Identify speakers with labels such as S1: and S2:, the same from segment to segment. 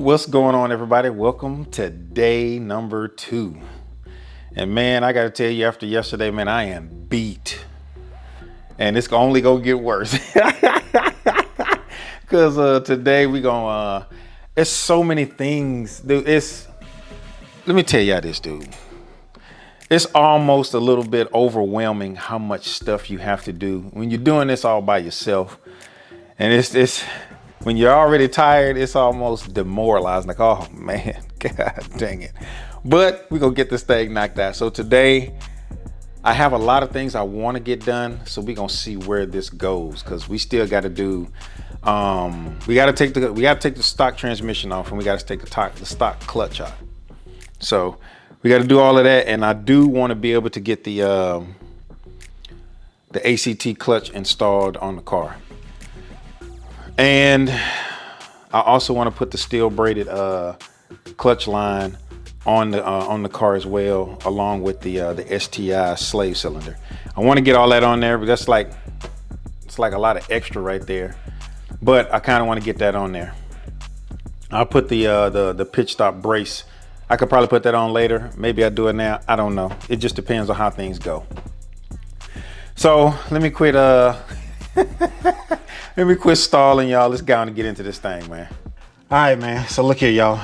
S1: What's going on, everybody? Welcome to day number 2. And man, I gotta tell you, after yesterday, man, I am beat. And it's only gonna get worse. Cause today we gonna it's so many things, dude. Let me tell y'all this, dude. It's almost a little bit overwhelming how much stuff you have to do when you're doing this all by yourself. And it's when you're already tired, it's almost demoralizing. Like, oh man, god dang it. But we're gonna get this thing knocked out. So today I have a lot of things I want to get done. So we're gonna see where this goes, because we still got to do we got to take the stock transmission off, and we got to take the stock clutch out. So we got to do all of that, and I do want to be able to get the ACT clutch installed on the car. And I also want to put the steel braided clutch line on the car as well, along with the STI slave cylinder. I want to get all that on there, but it's like a lot of extra right there. But I kind of want to get that on there. I'll put the pitch stop brace. I could probably put that on later. Maybe I do it now. I don't know. It just depends on how things go. So let me quit let me quit stalling, y'all. Let's go on and get into this thing, man. All right, man. So look here, y'all.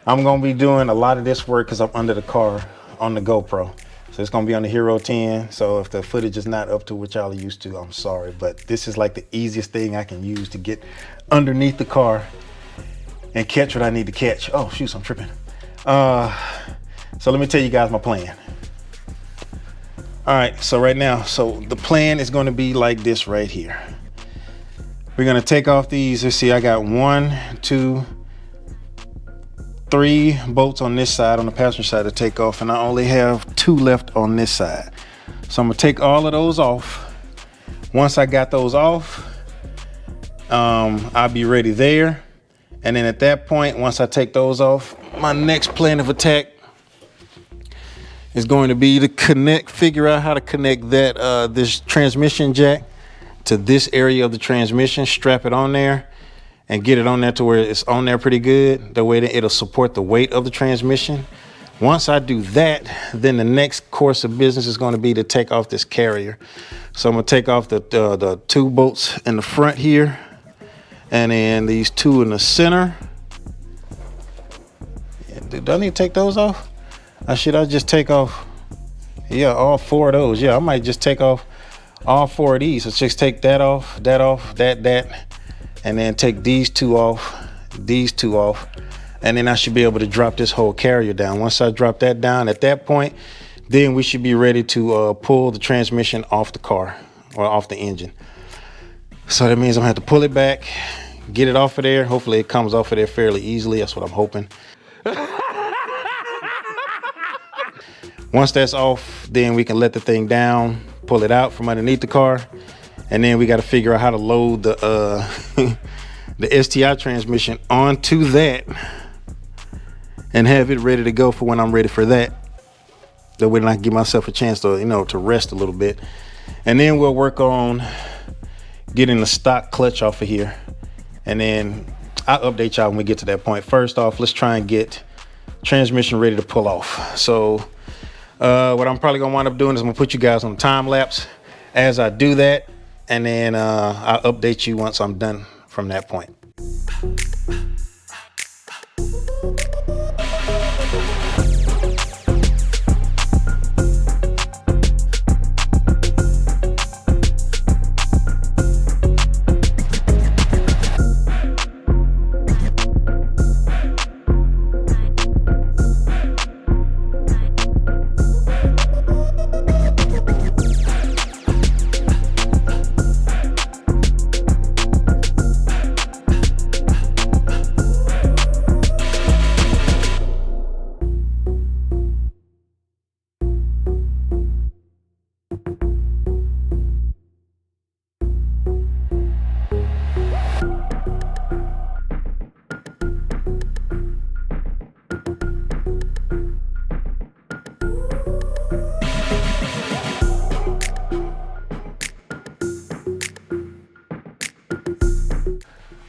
S1: I'm gonna be doing a lot of this work because I'm under the car on the GoPro. So it's gonna be on the Hero 10. So if the footage is not up to what y'all are used to, I'm sorry. But this is like the easiest thing I can use to get underneath the car and catch what I need to catch. Oh, shoot, I'm tripping. So let me tell you guys my plan. All right, so right now, the plan is gonna be like this right here. We're gonna take off these. Let's see, I got 1, 2, 3 bolts on this side, on the passenger side, to take off, and I only have 2 left on this side. So I'm gonna take all of those off. Once I got those off, I'll be ready there. And then at that point, once I take those off, my next plan of attack is going to be to figure out how to connect that this transmission jack to this area of the transmission, strap it on there, and get it on there to where it's on there pretty good. The way that it'll support the weight of the transmission. Once I do that, then the next course of business is going to be to take off this carrier. So I'm gonna take off the 2 bolts in the front here, and then these 2 in the center. Yeah, do I need to take those off? I just take off, yeah, all 4 of those. Yeah, I might just take off all 4 of these. So just take that off, that, and then take these 2 off, and then I should be able to drop this whole carrier down. Once I drop that down, at that point, then we should be ready to pull the transmission off the car, or off the engine. So that means I'm gonna have to pull it back, get it off of there. Hopefully it comes off of there fairly easily. That's what I'm hoping. Once that's off, then we can let the thing down, pull it out from underneath the car, and then we got to figure out how to load the the STI transmission onto that and have it ready to go for when I'm ready for that. That way I can give myself a chance to, to rest a little bit. And then we'll work on getting the stock clutch off of here. And then I'll update y'all when we get to that point. First off, let's try and get transmission ready to pull off. So what I'm probably gonna wind up doing is I'm gonna put you guys on a time lapse as I do that, and then I'll update you once I'm done from that point.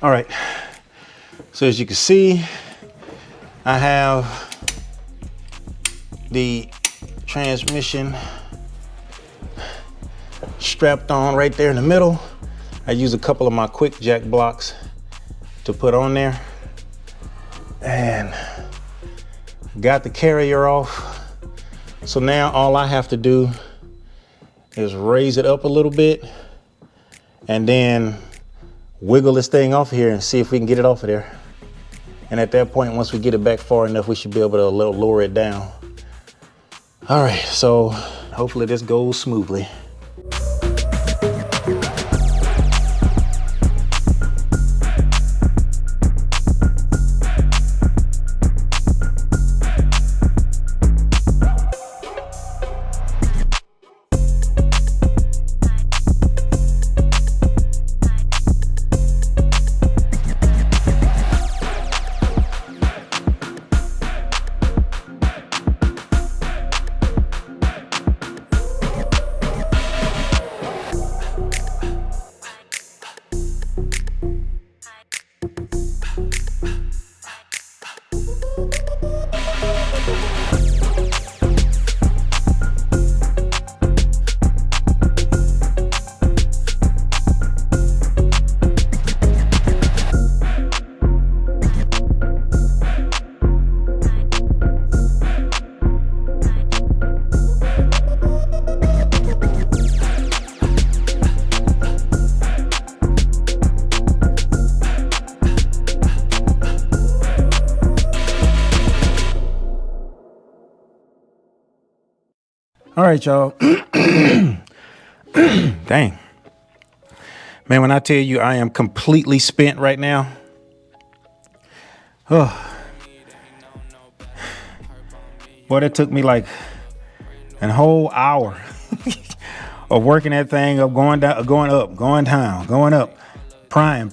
S1: All right, So as you can see, I have the transmission strapped on right there in the middle. I use a couple of my quick jack blocks to put on there, and got the carrier off. So now all I have to do is raise it up a little bit and then wiggle this thing off here and see if we can get it off of there. And at that point, once we get it back far enough, we should be able to lower it down. All right, so hopefully this goes smoothly. All right, y'all. Dang. Man, when I tell you I am completely spent right now. Oh. Boy, that took me like a whole hour of working that thing up, going down, going up, going down, going up, prying.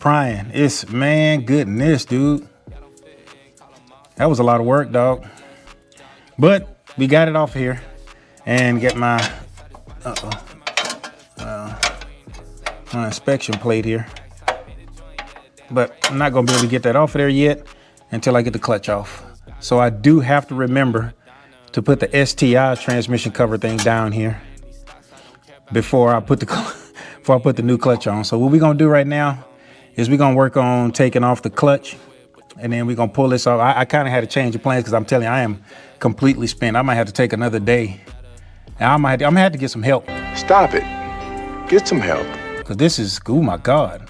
S1: It's, man, goodness, dude. That was a lot of work, dog. But we got it off here. And get my my inspection plate here. But I'm not gonna be able to get that off of there yet until I get the clutch off. So I do have to remember to put the STI transmission cover thing down here before I put the new clutch on. So what we're gonna do right now is we're gonna work on taking off the clutch, and then we're gonna pull this off. I kind of had to change the plans because I'm telling you, I am completely spent. I might have to take another day. I'm gonna have to get some help.
S2: Stop it. Get some help.
S1: Cause this is, oh my God.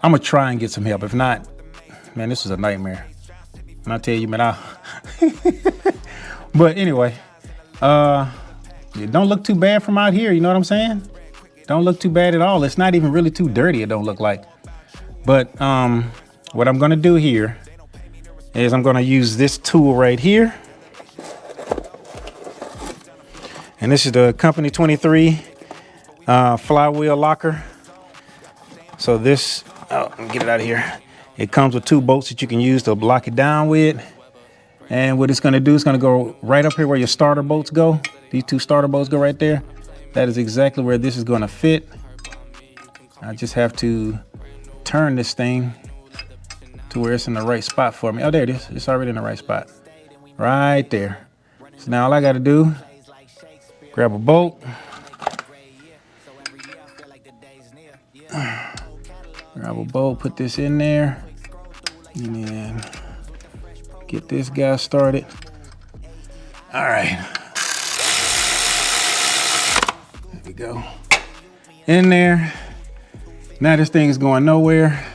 S1: I'm gonna try and get some help. If not, man, this is a nightmare. And I tell you, man, but anyway, it don't look too bad from out here. You know what I'm saying? Don't look too bad at all. It's not even really too dirty. It don't look like. But what I'm gonna do here is I'm gonna use this tool right here. And this is the Company 23 Flywheel locker. So this, let me get it out of here. It comes with 2 bolts that you can use to lock it down with. And what it's gonna do is gonna go right up here where your starter bolts go. These 2 starter bolts go right there. That is exactly where this is gonna fit. I just have to turn this thing to where it's in the right spot for me. Oh, there it is. It's already in the right spot. Right there. So now all I gotta do, grab a bolt, put this in there, and then get this guy started. All right. There we go. In there. Now this thing is going nowhere.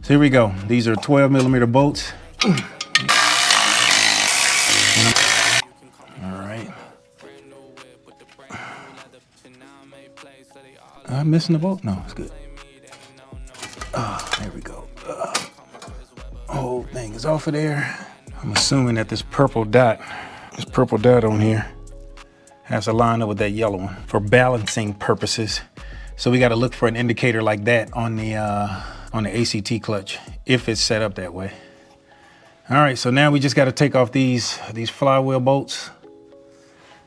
S1: So here we go. These are 12mm bolts. Am I missing the bolt? No, it's good. There we go. Whole thing is off of there. I'm assuming that this purple dot on here has to line up with that yellow one for balancing purposes. So we got to look for an indicator like that on the ACT clutch if it's set up that way. All right, so now we just got to take off these flywheel bolts.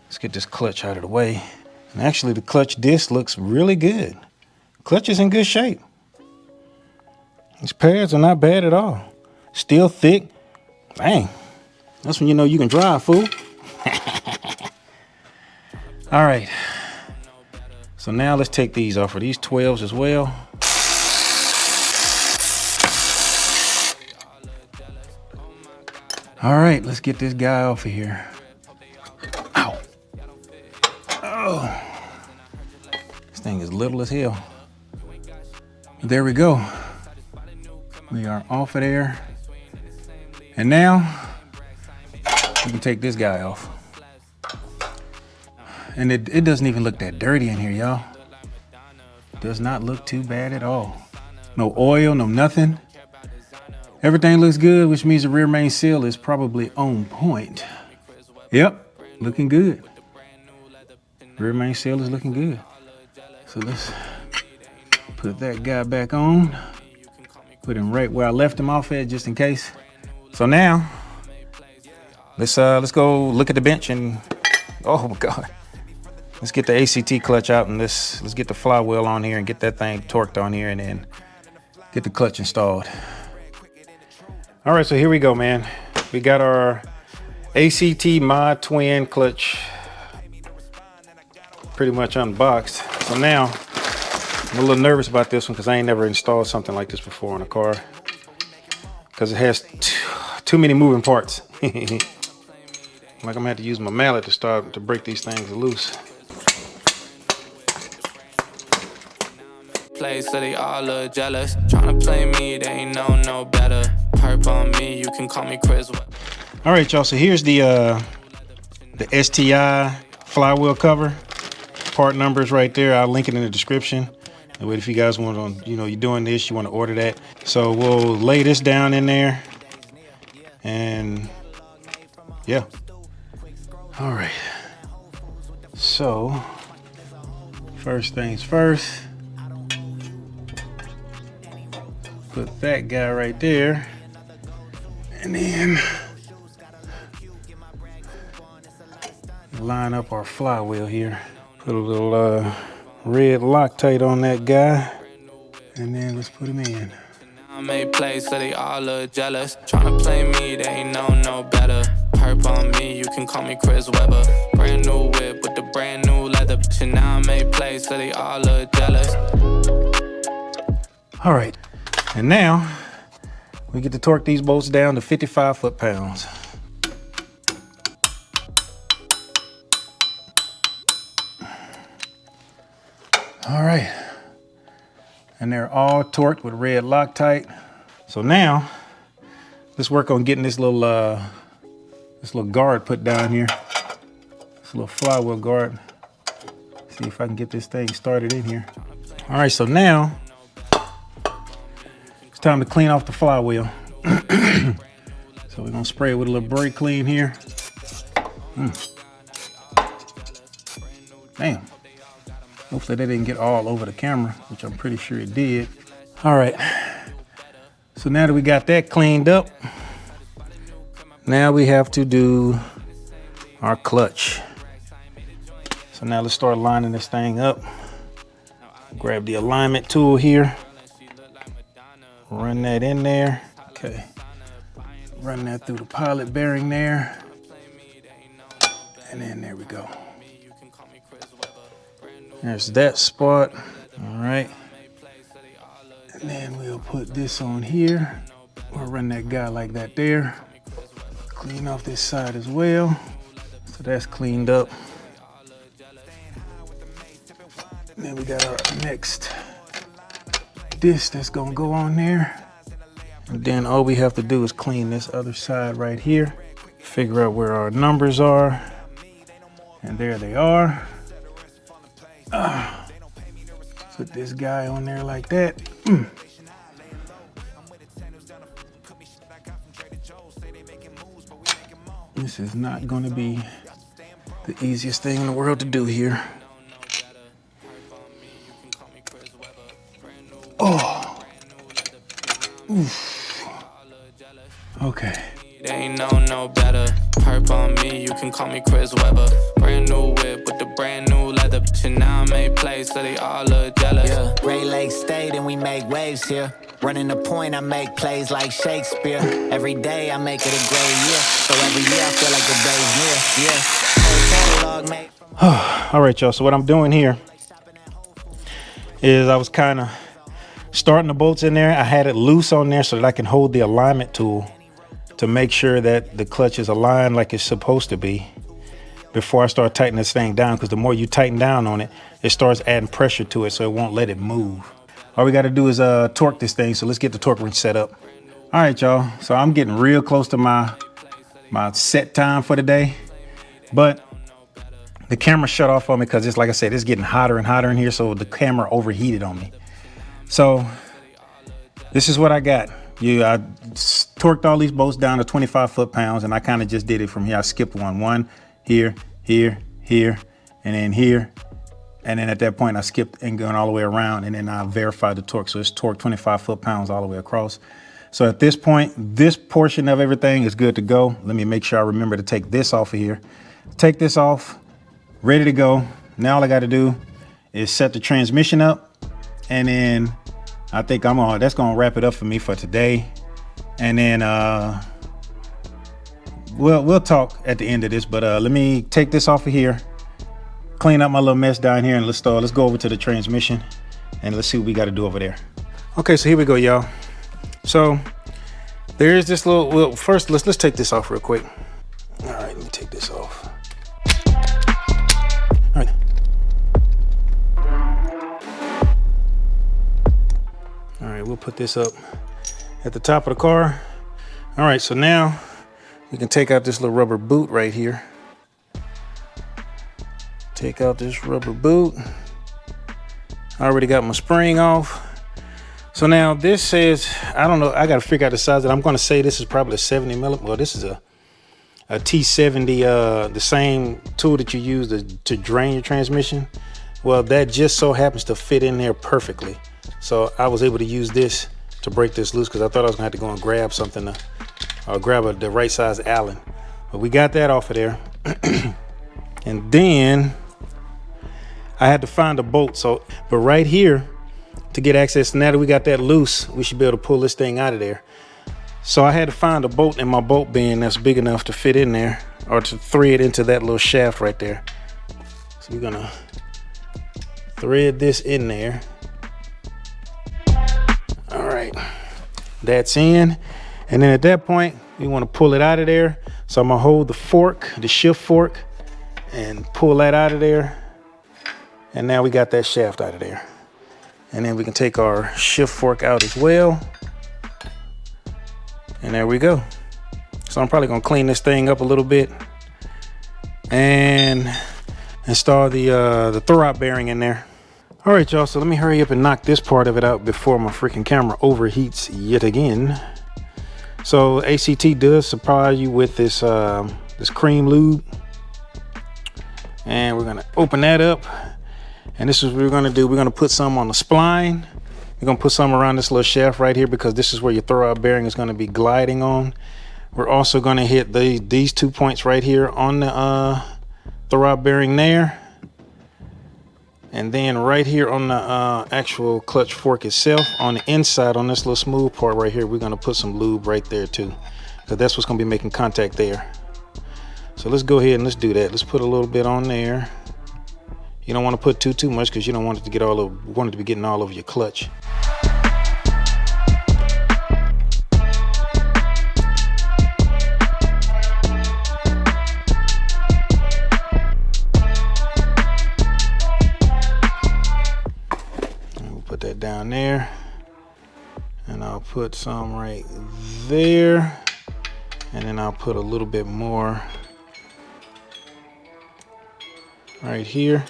S1: Let's get this clutch out of the way. And actually the clutch disc looks really good. Clutch is in good shape. These pads are not bad at all. Still thick. Dang. That's when you know you can drive, fool. All right. So now let's take these off. Are these 12s as well? All right, let's get this guy off of here. Ow. Oh. This thing is little as hell. There we go. We are off of there. And now we can take this guy off. And it doesn't even look that dirty in here, y'all. Does not look too bad at all. No oil, no nothing. Everything looks good, which means the rear main seal is probably on point. Yep, looking good. Rear main seal is looking good. So let's put that guy back on. Put him right where I left him off at, just in case. So now, let's go look at the bench and, oh my God. Let's get the ACT clutch out and let's get the flywheel on here and get that thing torqued on here and then get the clutch installed. All right, so here we go, man. We got our ACT Mod Twin clutch pretty much unboxed. So now, I'm a little nervous about this one because I ain't never installed something like this before on a car because it has too many moving parts. Like I'm gonna have to use my mallet to start to break these things loose.
S3: Play, so they all look jealous. Tryna play me, they ain't know no better. Perp on me, you can call me Chris.
S1: All right, y'all. So here's the STI flywheel cover. Part numbers right there. I'll link it in the description. And if you guys want to, you know, you're doing this, you want to order that. So we'll lay this down in there. And yeah. All right. So first things first. Put that guy right there. And then line up our flywheel here. Put a little red Loctite on that guy. And then let's put him in.
S3: I made plays, so they all look jealous. Tryna play me, they ain't know no better. Perp on me, you can call me Chris Webber. Brand new whip with the brand new leather. And now I made plays, so they all look jealous.
S1: All right. And now we get to torque these bolts down to 55 foot-pounds. All right. And they're all torqued with red Loctite. So now let's work on getting this little guard put down here. This little flywheel guard. See if I can get this thing started in here. All right, so now time to clean off the flywheel. So we're gonna spray it with a little brake clean here. Damn. Hopefully that didn't get all over the camera, which I'm pretty sure it did. All right. So now that we got that cleaned up, now we have to do our clutch. So now let's start lining this thing up. Grab the alignment tool here. Run that in there. Okay. Run that through the pilot bearing there. And then there we go. There's that spot. All right. And then we'll put this on here. We'll run that guy like that there. Clean off this side as well. So that's cleaned up. And then we got our next disc that's gonna go on there. And then all we have to do is clean this other side right here. Figure out where our numbers are. And there they are. Put this guy on there like that. This is not going to be the easiest thing in the world to do here. Oh. Oof. Okay.
S3: They ain't know no better. Perp on me, you can call me Chris Webber. Brand new whip with the brand new leather. And now I made plays, so they all look jealous.
S4: Yeah, Great Lakes State and we make waves here. Running the point, I make plays like Shakespeare. Every day I make it a great year. So every year I feel like the day's near. Yeah. Whole catalog made from
S1: All right, y'all. So what I'm doing here is I was kind of starting the bolts in there. I had it loose on there so that I can hold the alignment tool to make sure that the clutch is aligned like it's supposed to be before I start tightening this thing down, because the more you tighten down on it, it starts adding pressure to it, so it won't let it move. All we got to do is torque this thing. So let's get the torque wrench set up. All right, y'all. So I'm getting real close to my set time for the day, but the camera shut off on me because it's, like I said, it's getting hotter and hotter in here. So the camera overheated on me. So this is what I got. I torqued all these bolts down to 25 foot-pounds, and I kind of just did it from here. I skipped one here, here, here, and then here. And then at that point, I skipped and going all the way around, and then I verified the torque. So it's torqued 25 foot-pounds all the way across. So at this point, this portion of everything is good to go. Let me make sure I remember to take this off of here. Take this off, ready to go. Now all I got to do is set the transmission up, and then I think that's gonna wrap it up for me for today. And then we'll talk at the end of this, but let me take this off of here, clean up my little mess down here, and let's go over to the transmission and let's see what we got to do over there. Okay, so here we go, y'all. So there's this little, well, first let's take this off real quick. All right, let me take this off. All right. All right, we'll put this up at the top of the car. All right, so now we can take out this little rubber boot right here. Take out this rubber boot. I already got my spring off. So now this says, I don't know, I got to figure out the size that I'm going to say this is probably a 70 millimeter. Well, this is a T70, the same tool that you use to drain your transmission. Well, that just so happens to fit in there perfectly. So I was able to use this to break this loose because I thought I was going to have to go and grab something or grab the right size Allen. But we got that off of there. And then I had to find a bolt. So, but right here, to get access, now that we got that loose, we should be able to pull this thing out of there. So I had to find a bolt in my bolt bin that's big enough to fit in there or to thread into that little shaft right there. So we're gonna thread this in there. All right, that's in. And then at that point, we want to pull it out of there. So I'm gonna hold the fork, the shift fork, and pull that out of there. And now we got that shaft out of there. And then we can take our shift fork out as well. And there we go. So I'm probably gonna clean this thing up a little bit and install the throw out bearing in there. All right, y'all, so let me hurry up and knock this part of it out before my freaking camera overheats yet again. So ACT does supply you with this this cream lube. And we're gonna open that up. And this is what we're gonna do. We're gonna put some on the spline. We're gonna put some around this little shaft right here because this is where your throw out bearing is gonna be gliding on. We're also gonna hit these 2 points right here on the throw out bearing there. And then right here on the actual clutch fork itself, on the inside, on this little smooth part right here, we're gonna put some lube right there too, because that's what's gonna be making contact there. So let's go ahead and let's do that. Let's put a little bit on there. You don't want to put too much because you don't want it to get want it to be getting all over your clutch. And we'll put that down there, and I'll put some right there, and then I'll put a little bit more right here.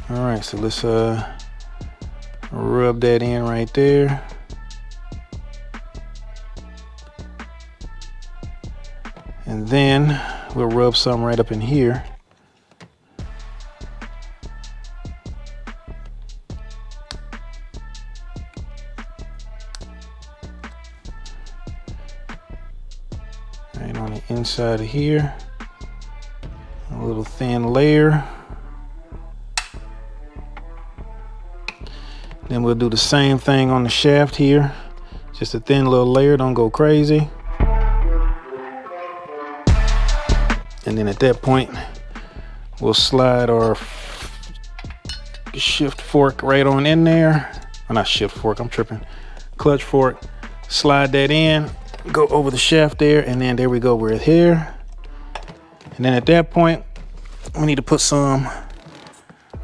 S1: All right, so let's rub that in right there. And then we'll rub some right up in here. Right on the inside of here, a little thin layer. Then we'll do the same thing on the shaft here. Just a thin little layer, don't go crazy. And then at that point, we'll slide our shift fork right on in there. Oh, not shift fork, I'm tripping. Clutch fork, slide that in, go over the shaft there, and then there we go, we're here. And then at that point, we need to put some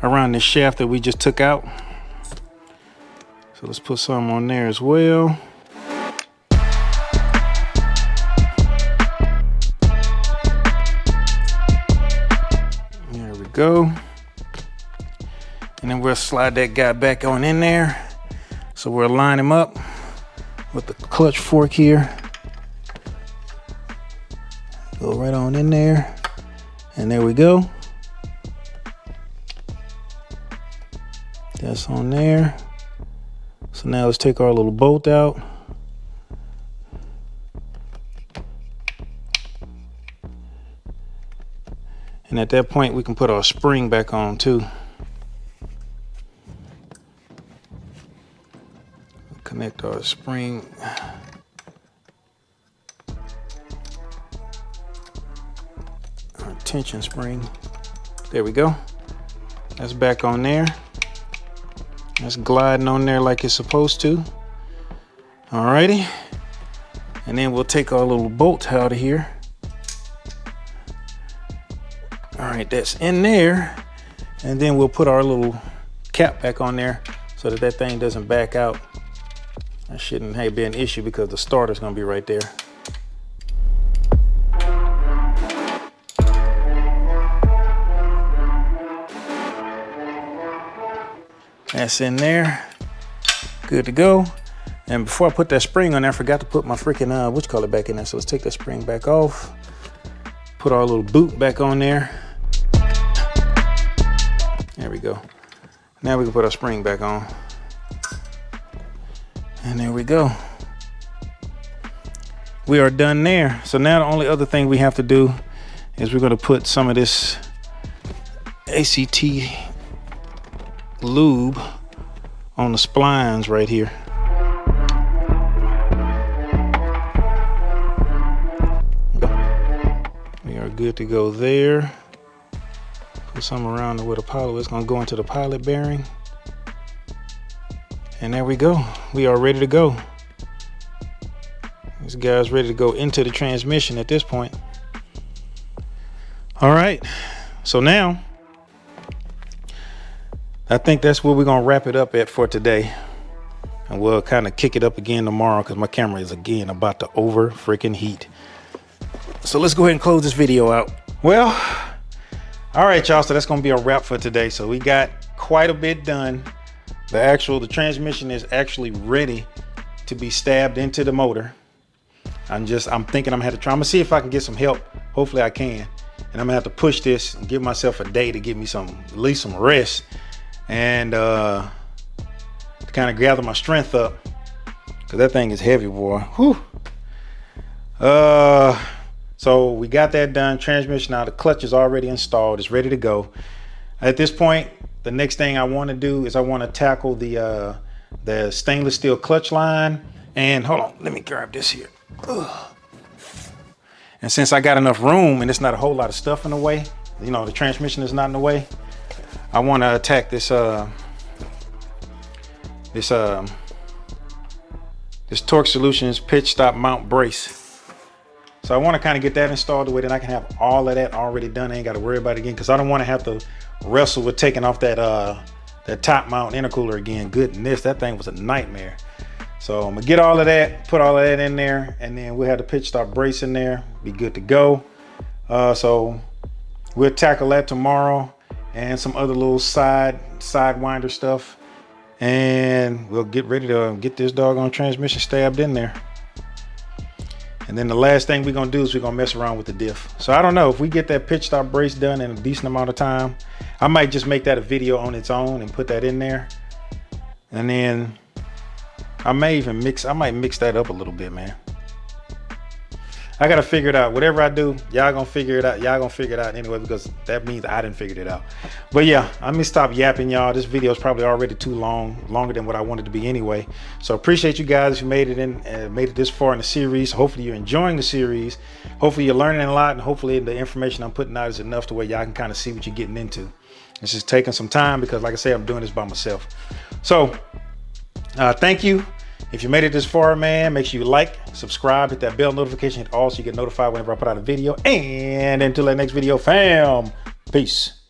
S1: around this shaft that we just took out. So let's put some on there as well. There we go. And then we'll slide that guy back on in there. So we'll line him up with the clutch fork here. Go right on in there. And there we go. That's on there. So now let's take our little bolt out. And at that point, we can put our spring back on too. Connect our spring. Our tension spring. There we go. That's back on there. That's gliding on there like it's supposed to. Alrighty. And then we'll take our little bolt out of here. Alright, that's in there. And then we'll put our little cap back on there so that that thing doesn't back out. That shouldn't be an issue because the starter's gonna be right there. That's in there, good to go. And before I put that spring on there, I forgot to put my freaking, back in there. So let's take that spring back off. Put our little boot back on there. There we go. Now we can put our spring back on. And there we go. We are done there. So now the only other thing we have to do is we're gonna put some of this ACT lube on the splines right here. We are good to go there. Put some around where the pilot is gonna go into the pilot bearing. And there we go. We are ready to go. This guy's ready to go into the transmission at this point. All right, so now I think that's where we're gonna wrap it up at for today. And we'll kind of kick it up again tomorrow because my camera is again about to over freaking heat. So let's go ahead and close this video out. Well, all right, y'all, so that's gonna be a wrap for today. So we got quite a bit done. The transmission is actually ready to be stabbed into the motor. I'm thinking I'm gonna have to try. I'm gonna see if I can get some help. Hopefully I can. And I'm gonna have to push this and give myself a day to give me at least some rest and to kind of gather my strength up. Cause that thing is heavy, boy. Whew. So we got that done. Transmission now, the clutch is already installed. It's ready to go. At this point, the next thing I want to do is I want to tackle the stainless steel clutch line. And hold on, let me grab this here. Ugh. And since I got enough room and it's not a whole lot of stuff in the way, you know, the transmission is not in the way, I want to attack this Torque Solutions pitch stop mount brace. So I want to kind of get that installed the way that I can have all of that already done. I ain't got to worry about it again because I don't want to have to wrestle with taking off that top mount intercooler again. Goodness, that thing was a nightmare. So I'm gonna get all of that, put all of that in there, and then we'll have the pitch stop brace in there, be good to go. So we'll tackle that tomorrow and some other little sidewinder stuff, and we'll get ready to get this doggone transmission stabbed in there. And then the last thing we're gonna do is we're gonna mess around with the diff. So I don't know if we get that pitch stop brace done in a decent amount of time, I might just make that a video on its own and put that in there. And then I might mix that up a little bit, man. I gotta figure it out. Whatever I do, y'all gonna figure it out. Y'all gonna figure it out anyway, because that means I didn't figure it out. But yeah, let me stop yapping, y'all. This video is probably already too long, longer than what I wanted to be anyway. So appreciate you guys who made it in, made it this far in the series. Hopefully you're enjoying the series. Hopefully you're learning a lot, and hopefully the information I'm putting out is enough to where y'all can kind of see what you're getting into. It's just taking some time because, like I said, I'm doing this by myself. So thank you. If you made it this far, man, make sure you like, subscribe, hit that bell notification, hit all so you get notified whenever I put out a video. And until that next video, fam, peace.